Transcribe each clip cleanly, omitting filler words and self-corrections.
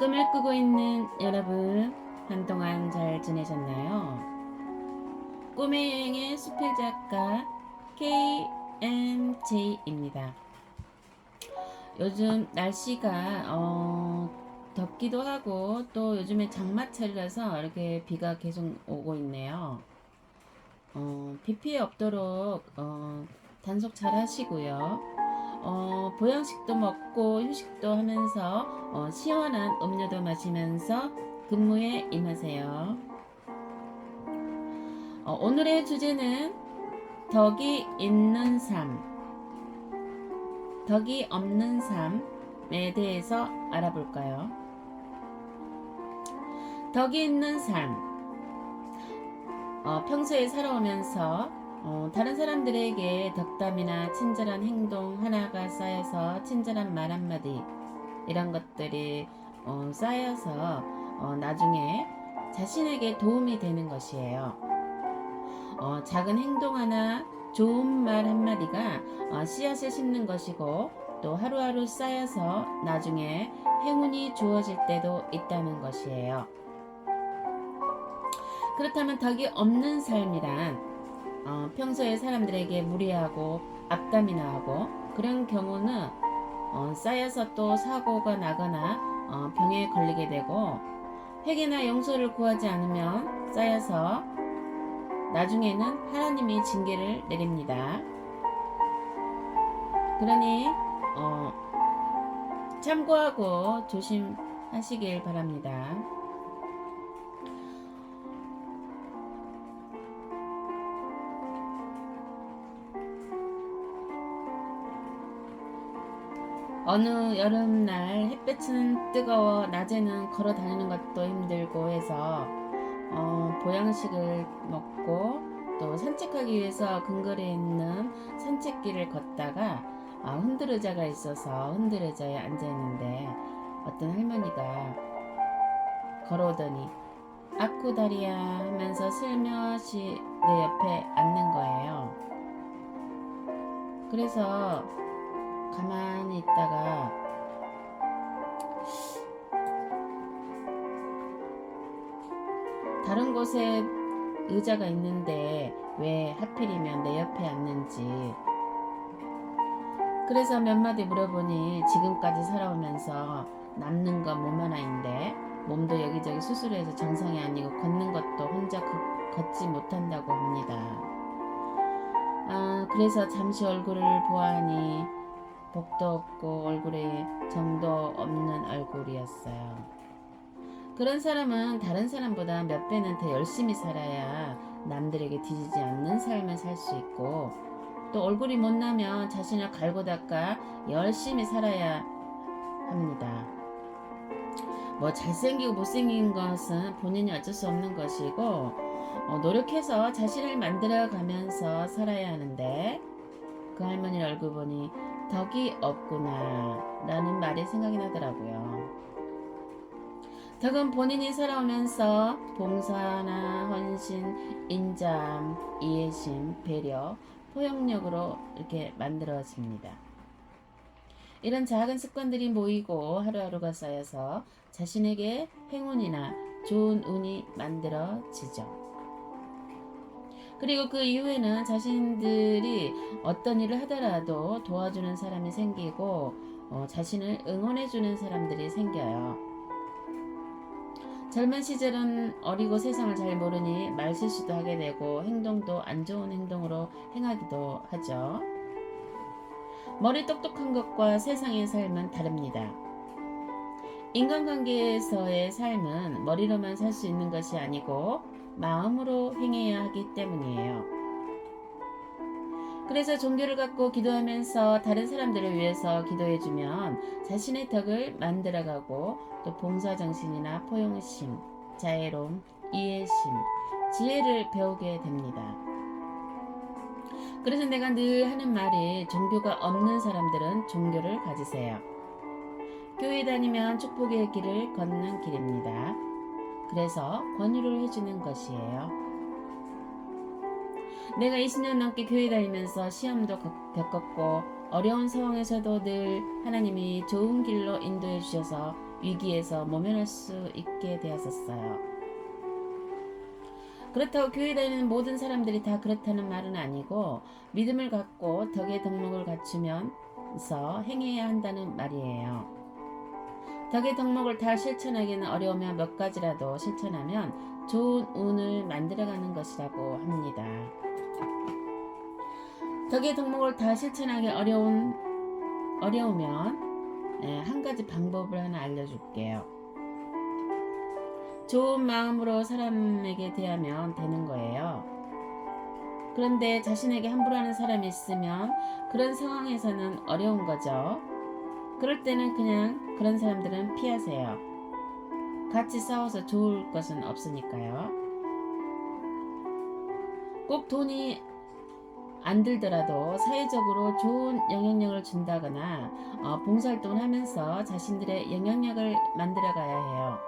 꿈을 꾸고 있는 여러분, 한동안 잘 지내셨나요? 꿈의 여행의 수필 작가 KMJ입니다. 요즘 날씨가 덥기도 하고 또 요즘에 장마철이라서 이렇게 비가 계속 오고 있네요. 비 피해 없도록 단속 잘 하시고요. 보양식도 먹고 휴식도 하면서 시원한 음료도 마시면서 근무에 임하세요. 오늘의 주제는 덕이 있는 삶, 덕이 없는 삶에 대해서 알아볼까요? 덕이 있는 삶, 평소에 살아오면서 다른 사람들에게 덕담이나 친절한 행동 하나가 쌓여서 친절한 말 한마디 이런 것들이 쌓여서 나중에 자신에게 도움이 되는 것이에요. 작은 행동 하나, 좋은 말 한마디가 씨앗을 심는 것이고 또 하루하루 쌓여서 나중에 행운이 주어질 때도 있다는 것이에요. 그렇다면 덕이 없는 삶이란 평소에 사람들에게 무례하고 앞담이나 하고 그런 경우는 쌓여서 또 사고가 나거나 병에 걸리게 되고 회개나 용서를 구하지 않으면 쌓여서 나중에는 하나님이 징계를 내립니다. 그러니 참고하고 조심하시길 바랍니다. 어느 여름날 햇볕은 뜨거워 낮에는 걸어 다니는 것도 힘들고 해서 보양식을 먹고 또 산책하기 위해서 근거리에 있는 산책길을 걷다가 흔들의자가 있어서 흔들의자에 앉아있는데 어떤 할머니가 걸어오더니 아쿠다리야 하면서 슬며시 내 옆에 앉는 거예요. 그래서 가만히 있다가 다른 곳에 의자가 있는데 왜 하필이면 내 옆에 앉는지 그래서 몇 마디 물어보니 지금까지 살아오면서 남는 건 몸 하나인데 몸도 여기저기 수술해서 정상이 아니고 걷는 것도 혼자 걷지 못한다고 합니다. 그래서 잠시 얼굴을 보아하니 복도 없고 얼굴에 정도 없는 얼굴이었어요. 그런 사람은 다른 사람보다 몇 배는 더 열심히 살아야 남들에게 뒤지지 않는 삶을 살 수 있고 또 얼굴이 못나면 자신을 갈고 닦아 열심히 살아야 합니다. 뭐 잘생기고 못생긴 것은 본인이 어쩔 수 없는 것이고 노력해서 자신을 만들어가면서 살아야 하는데 그 할머니 얼굴 보니 덕이 없구나 라는 말이 생각이 나더라고요. 덕은 본인이 살아오면서 봉사나 헌신, 인자함, 이해심, 배려, 포용력으로 이렇게 만들어집니다. 이런 작은 습관들이 모이고 하루하루가 쌓여서 자신에게 행운이나 좋은 운이 만들어지죠. 그리고 그 이후에는 자신들이 어떤 일을 하더라도 도와주는 사람이 생기고 자신을 응원해주는 사람들이 생겨요. 젊은 시절은 어리고 세상을 잘 모르니 말실수도 하게 되고 행동도 안 좋은 행동으로 행하기도 하죠. 머리 똑똑한 것과 세상의 삶은 다릅니다. 인간관계에서의 삶은 머리로만 살 수 있는 것이 아니고 마음으로 행해야 하기 때문이에요. 그래서 종교를 갖고 기도하면서 다른 사람들을 위해서 기도해주면 자신의 덕을 만들어가고 또 봉사정신이나 포용심, 자애로움, 이해심, 지혜를 배우게 됩니다. 그래서 내가 늘 하는 말이 종교가 없는 사람들은 종교를 가지세요. 교회 다니면 축복의 길을 걷는 길입니다. 그래서 권유를 해주는 것이에요. 내가 20년 넘게 교회 다니면서 시험도 겪었고 어려운 상황에서도 늘 하나님이 좋은 길로 인도해 주셔서 위기에서 모면할 수 있게 되었었어요. 그렇다고 교회 다니는 모든 사람들이 다 그렇다는 말은 아니고 믿음을 갖고 덕의 덕목을 갖추면서 행해야 한다는 말이에요. 덕의 덕목을 다 실천하기는 어려우면 몇 가지라도 실천하면 좋은 운을 만들어가는 것이라고 합니다. 덕의 덕목을 다 실천하기 어려우면 한 가지 방법을 하나 알려줄게요. 좋은 마음으로 사람에게 대하면 되는 거예요. 그런데 자신에게 함부로 하는 사람이 있으면 그런 상황에서는 어려운 거죠. 그럴 때는 그냥 그런 사람들은 피하세요. 같이 싸워서 좋을 것은 없으니까요. 꼭 돈이 안 들더라도 사회적으로 좋은 영향력을 준다거나 봉사활동을 하면서 자신들의 영향력을 만들어 가야 해요.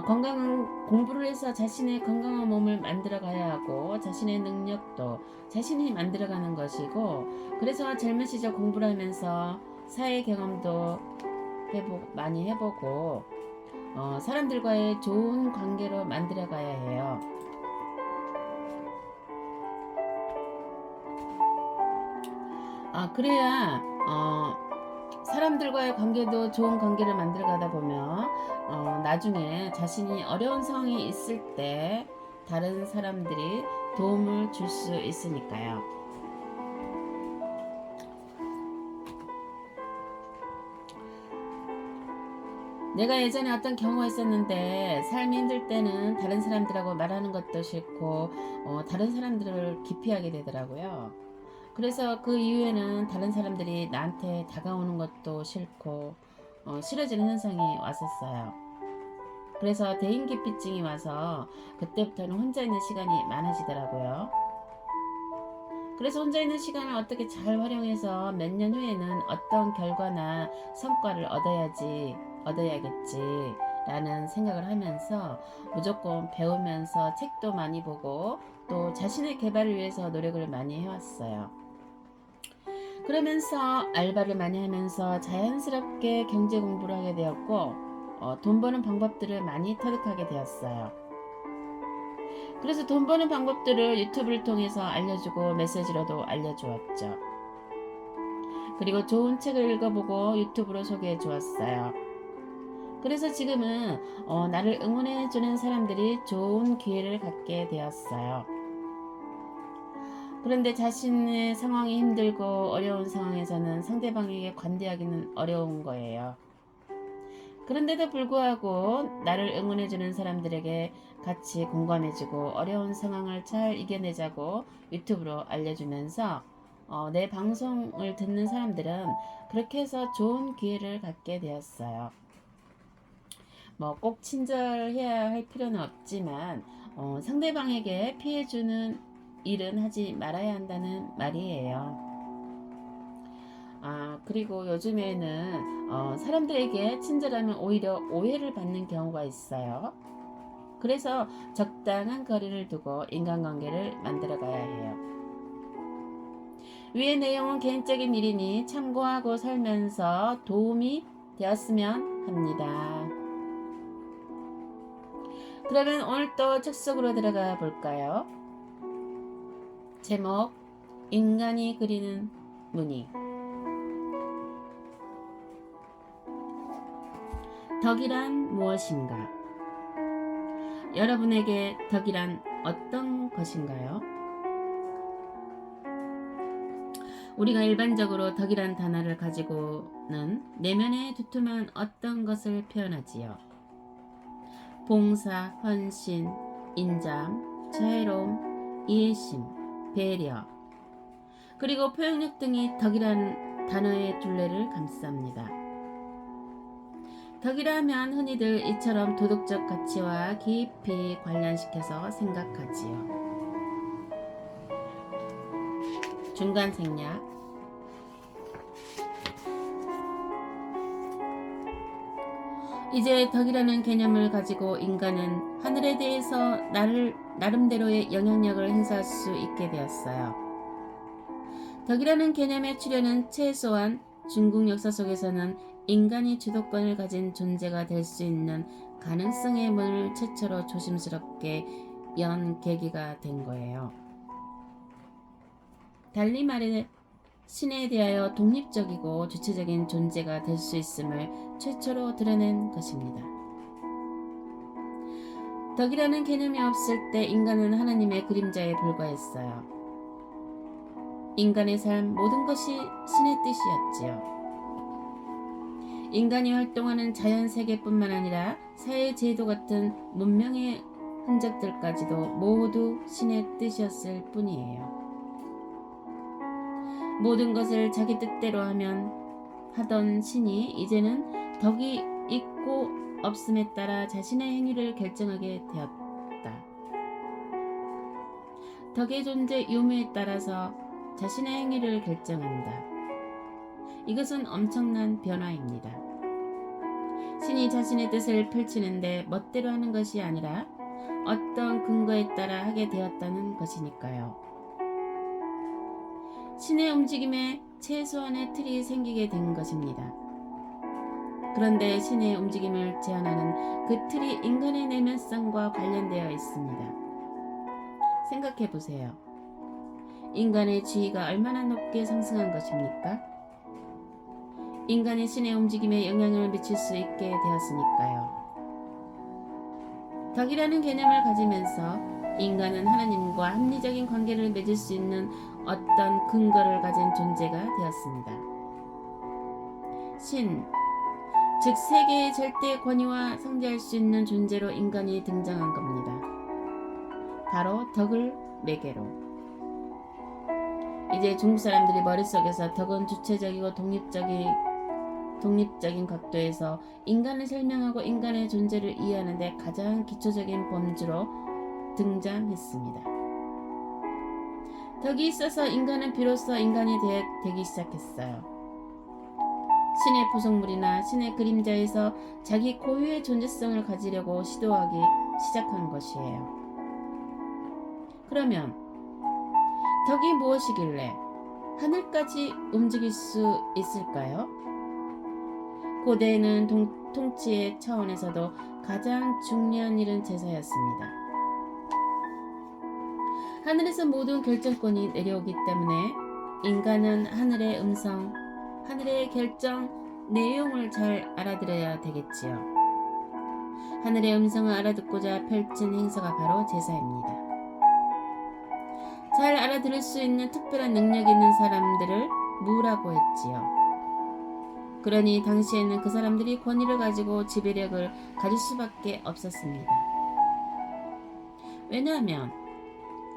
건강한 공부를 해서 자신의 건강한 몸을 만들어 가야 하고 자신의 능력도 자신이 만들어 가는 것이고, 그래서 젊은 시절 공부를 하면서 사회 경험도 많이 해보고 사람들과의 좋은 관계로 만들어 가야 해요. 그래야 사람들과의 관계도 좋은 관계를 만들어 가다 보면 나중에 자신이 어려운 상황이 있을 때 다른 사람들이 도움을 줄 수 있으니까요. 내가 예전에 어떤 경우가 있었는데 삶이 힘들 때는 다른 사람들하고 말하는 것도 싫고 다른 사람들을 기피하게 되더라고요. 그래서 그 이후에는 다른 사람들이 나한테 다가오는 것도 싫고 싫어지는 현상이 왔었어요. 그래서 대인기피증이 와서 그때부터는 혼자 있는 시간이 많아지더라고요. 그래서 혼자 있는 시간을 어떻게 잘 활용해서 몇 년 후에는 어떤 결과나 성과를 얻어야겠지 라는 생각을 하면서 무조건 배우면서 책도 많이 보고 또 자신의 개발을 위해서 노력을 많이 해왔어요. 그러면서 알바를 많이 하면서 자연스럽게 경제 공부를 하게 되었고 돈 버는 방법들을 많이 터득하게 되었어요. 그래서 돈 버는 방법들을 유튜브를 통해서 알려주고 메시지로도 알려주었죠. 그리고 좋은 책을 읽어보고 유튜브로 소개해 주었어요. 그래서 지금은 나를 응원해주는 사람들이 좋은 기회를 갖게 되었어요. 그런데 자신의 상황이 힘들고 어려운 상황에서는 상대방에게 관대하기는 어려운 거예요. 그런데도 불구하고 나를 응원해주는 사람들에게 같이 공감해주고 어려운 상황을 잘 이겨내자고 유튜브로 알려주면서 내 방송을 듣는 사람들은 그렇게 해서 좋은 기회를 갖게 되었어요. 꼭 친절해야 할 필요는 없지만 상대방에게 피해주는 일은 하지 말아야 한다는 말이에요. 그리고 요즘에는 사람들에게 친절하면 오히려 오해를 받는 경우가 있어요. 그래서 적당한 거리를 두고 인간관계를 만들어 가야 해요. 위의 내용은 개인적인 일이니 참고하고 살면서 도움이 되었으면 합니다. 그러면 오늘 또 책 속으로 들어가 볼까요? 제목, 인간이 그리는 무늬. 덕이란 무엇인가? 여러분에게 덕이란 어떤 것인가요? 우리가 일반적으로 덕이란 단어를 가지고는 내면의 두툼한 어떤 것을 표현하지요. 봉사, 헌신, 인자함, 자애로움, 이해심, 배려, 그리고 포용력 등이 덕이란 단어의 둘레를 감쌉니다. 덕이라면 흔히들 이처럼 도덕적 가치와 깊이 관련시켜서 생각하지요. 중간 생략. 이제 덕이라는 개념을 가지고 인간은 하늘에 대해서 나름대로의 영향력을 행사할 수 있게 되었어요. 덕이라는 개념의 출현은 최소한 중국 역사 속에서는 인간이 주도권을 가진 존재가 될 수 있는 가능성의 문을 최초로 조심스럽게 연 계기가 된 거예요. 달리 말해 신에 대하여 독립적이고 주체적인 존재가 될 수 있음을 최초로 드러낸 것입니다. 덕이라는 개념이 없을 때 인간은 하나님의 그림자에 불과했어요. 인간의 삶 모든 것이 신의 뜻이었지요. 인간이 활동하는 자연 세계뿐만 아니라 사회 제도 같은 문명의 흔적들까지도 모두 신의 뜻이었을 뿐이에요. 모든 것을 자기 뜻대로 하던 신이 이제는 덕이 있고 없음에 따라 자신의 행위를 결정하게 되었다. 덕의 존재 유무에 따라서 자신의 행위를 결정한다. 이것은 엄청난 변화입니다. 신이 자신의 뜻을 펼치는데 멋대로 하는 것이 아니라 어떤 근거에 따라 하게 되었다는 것이니까요. 신의 움직임에 최소한의 틀이 생기게 된 것입니다. 그런데 신의 움직임을 제한하는 그 틀이 인간의 내면성과 관련되어 있습니다. 생각해 보세요. 인간의 지위가 얼마나 높게 상승한 것입니까? 인간이 신의 움직임에 영향을 미칠 수 있게 되었으니까요. 덕이라는 개념을 가지면서 인간은 하나님과 합리적인 관계를 맺을 수 있는 어떤 근거를 가진 존재가 되었습니다. 신, 즉 세계의 절대 권위와 상대할 수 있는 존재로 인간이 등장한 겁니다. 바로 덕을 매개로. 이제 중국 사람들이 머릿속에서 덕은 주체적이고 독립적인 각도에서 인간을 설명하고 인간의 존재를 이해하는 데 가장 기초적인 범주로 등장했습니다. 덕이 있어서 인간은 비로소 인간이 되기 시작했어요. 신의 부속물이나 신의 그림자에서 자기 고유의 존재성을 가지려고 시도하기 시작한 것이에요. 그러면 덕이 무엇이길래 하늘까지 움직일 수 있을까요? 고대에는 통치의 차원에서도 가장 중요한 일은 제사였습니다. 하늘에서 모든 결정권이 내려오기 때문에 인간은 하늘의 음성, 하늘의 결정 내용을 잘 알아들어야 되겠지요. 하늘의 음성을 알아듣고자 펼친 행사가 바로 제사입니다. 잘 알아들을 수 있는 특별한 능력 있는 사람들을 무라고 했지요. 그러니 당시에는 그 사람들이 권위를 가지고 지배력을 가질 수밖에 없었습니다. 왜냐하면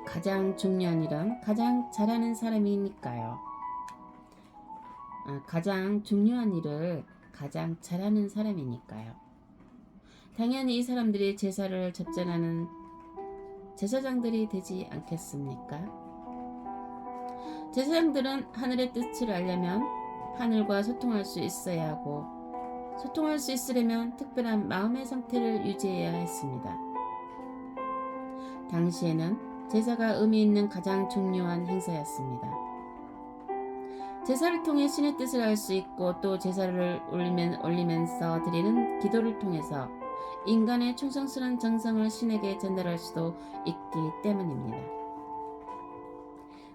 가장 중요한 일은 가장 잘하는 사람이니까요. 가장 중요한 일을 가장 잘하는 사람이니까요. 당연히 이 사람들이 제사를 접전하는 제사장들이 되지 않겠습니까? 제사장들은 하늘의 뜻을 알려면 하늘과 소통할 수 있어야 하고, 소통할 수 있으려면 특별한 마음의 상태를 유지해야 했습니다. 당시에는 제사가 의미 있는 가장 중요한 행사였습니다. 제사를 통해 신의 뜻을 알 수 있고, 또 제사를 올리면서 드리는 기도를 통해서 인간의 충성스러운 정성을 신에게 전달할 수도 있기 때문입니다.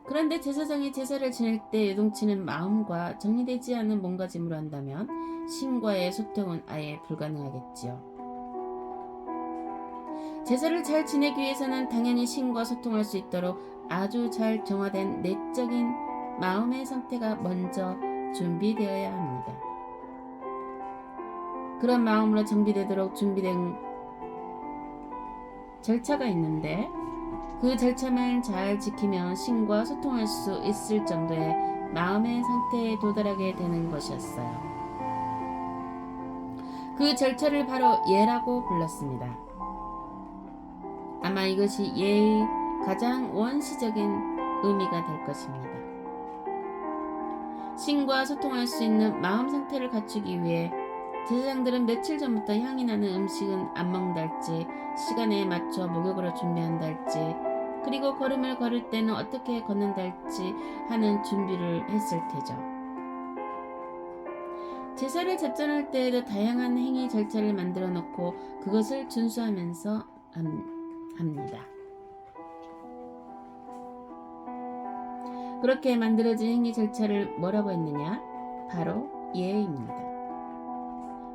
그런데 제사장이 제사를 지낼 때 요동치는 마음과 정리되지 않은 몸가짐으로 한다면 신과의 소통은 아예 불가능하겠지요. 제사를 잘 지내기 위해서는 당연히 신과 소통할 수 있도록 아주 잘 정화된 내적인 마음의 상태가 먼저 준비되어야 합니다. 그런 마음으로 정비되도록 준비된 절차가 있는데, 그 절차만 잘 지키면 신과 소통할 수 있을 정도의 마음의 상태에 도달하게 되는 것이었어요. 그 절차를 바로 예라고 불렀습니다. 아마 이것이 예의 가장 원시적인 의미가 될 것입니다. 신과 소통할 수 있는 마음 상태를 갖추기 위해 제사장들은 며칠 전부터 향이 나는 음식은 안 먹는달지, 시간에 맞춰 목욕으로 준비한달지, 그리고 걸음을 걸을 때는 어떻게 걷는달지 하는 준비를 했을 테죠. 제사를 접전할 때에도 다양한 행위 절차를 만들어 놓고 그것을 준수하면서 합니다. 그렇게 만들어진 행위 절차를 뭐라고 했느냐? 바로 예입니다.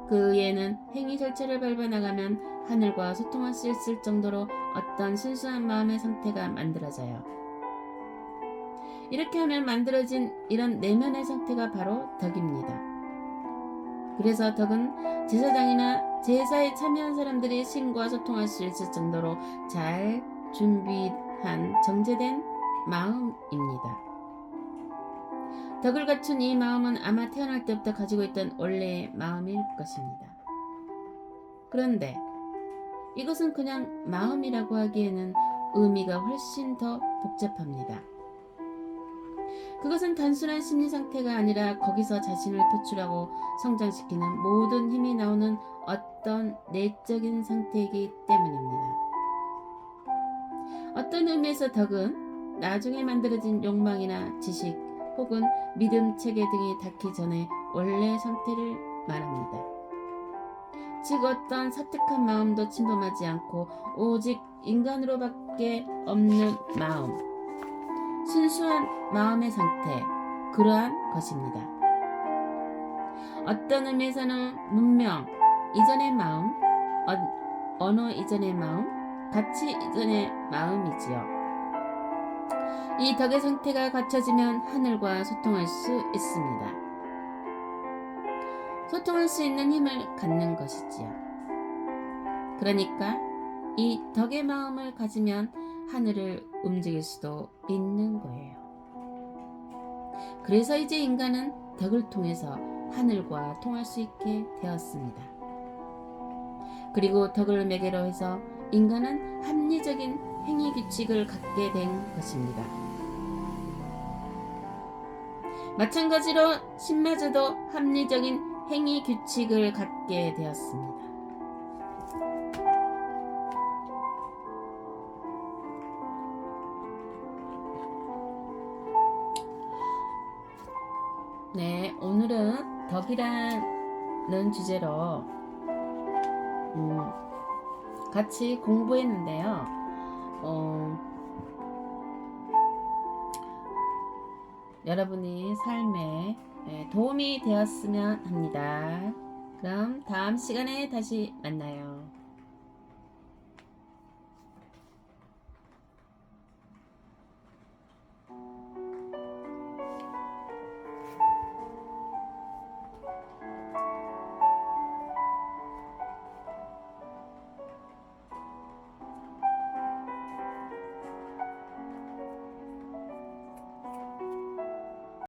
그 예는 행위 절차를 밟아 나가면 하늘과 소통할 수 있을 정도로 어떤 순수한 마음의 상태가 만들어져요. 이렇게 하면 만들어진 이런 내면의 상태가 바로 덕입니다. 그래서 덕은 제사장이나 제사에 참여한 사람들이 신과 소통할 수 있을 정도로 잘 준비한 정제된 마음입니다. 덕을 갖춘 이 마음은 아마 태어날 때부터 가지고 있던 원래의 마음일 것입니다. 그런데 이것은 그냥 마음이라고 하기에는 의미가 훨씬 더 복잡합니다. 그것은 단순한 심리 상태가 아니라 거기서 자신을 표출하고 성장시키는 모든 힘이 나오는 어떤 내적인 상태이기 때문입니다. 어떤 의미에서 덕은 나중에 만들어진 욕망이나 지식 혹은 믿음, 체계 등이 닿기 전에 원래 상태를 말합니다. 즉 어떤 사특한 마음도 침범하지 않고 오직 인간으로밖에 없는 마음, 순수한 마음의 상태, 그러한 것입니다. 어떤 의미에서는 문명 이전의 마음, 언어 이전의 마음, 가치 이전의 마음이지요. 이 덕의 상태가 갖춰지면 하늘과 소통할 수 있습니다. 소통할 수 있는 힘을 갖는 것이지요. 그러니까 이 덕의 마음을 가지면 하늘을 움직일 수도 있는 거예요. 그래서 이제 인간은 덕을 통해서 하늘과 통할 수 있게 되었습니다. 그리고 덕을 매개로 해서 인간은 합리적인 행위 규칙을 갖게 된 것입니다. 마찬가지로 신마저도 합리적인 행위 규칙을 갖게 되었습니다. 네, 오늘은 덕이라는 주제로 같이 공부했는데요. 여러분이 삶에 도움이 되었으면 합니다. 그럼 다음 시간에 다시 만나요.